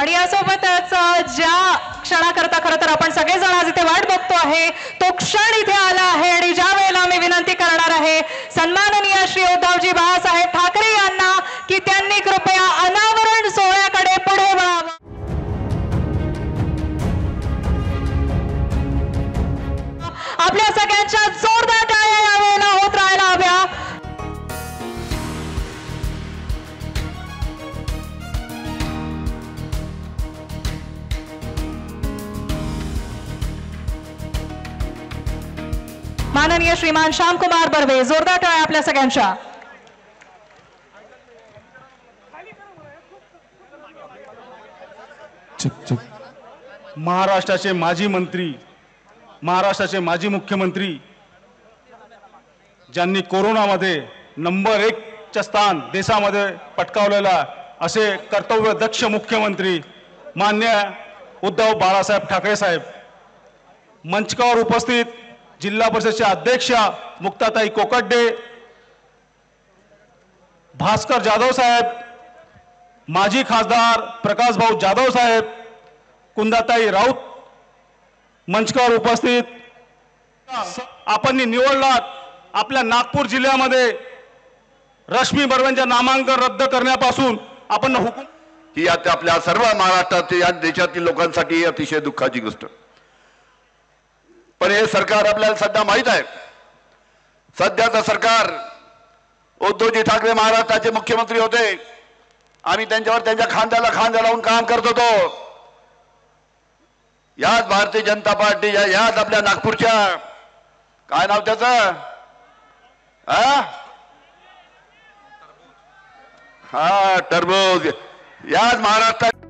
आणि यासोबतच ज्या क्षणाकरता खरं तर आपण सगळेजण आज इथे वाट बघतो आहे तो क्षण इथे आला आहे आणि ज्या वेळेला मी विनंती करणार आहे सन्माननीय श्री उद्धवजी बाळासाहेब ठाकरे यांना की त्यांनी कृपया अनावरण सोहळ्याकडे पुढे वळावं। आपल्या सगळ्यांच्या जोरदार टाळ्या यावेळेला होत राहायला हव्या। माननीय श्रीमान श्यामकुमार बर्वे, जोरदार टाळ्या आपल्या सगळ्यांच्या। महाराष्ट्राचे माजी मंत्री, महाराष्ट्राचे माजी मुख्यमंत्री, ज्यांनी कोरोनामध्ये नंबर 1 चे स्थान देशामध्ये पटकावलेला असे कर्तव्यदक्ष मुख्यमंत्री माननीय उद्धव बाळासाहेब ठाकरे साहेब, मंचकावर उपस्थित जिल्हा परिषदेच्या अध्यक्षा मुक्ताताई कोकड्डे, भास्कर जाधव साहेब, माजी खासदार प्रकाश भाऊ जाधव साहेब, कुंदाताई राऊत, मंचकावर उपस्थित आपण निवडलात आपल्या नागपूर जिल्ह्यामध्ये रश्मी बर्वेंच्या नामांकन रद्द करण्यापासून आपण हुकूम ही आता आपल्या सर्व महाराष्ट्रातील या देशातील लोकांसाठी अतिशय दुःखाची गोष्ट। पण हे सरकार आपल्याला सध्या माहित आहे, सध्याचं सरकार उद्धवजी ठाकरे महाराष्ट्राचे मुख्यमंत्री होते, आम्ही त्यांच्यावर त्यांच्या खांद्याला खांदा लावून काम करत होतो। याच भारतीय जनता पार्टी याच आपल्या नागपूरच्या काय नाव त्याचं हा टरबूज, याच महाराष्ट्रात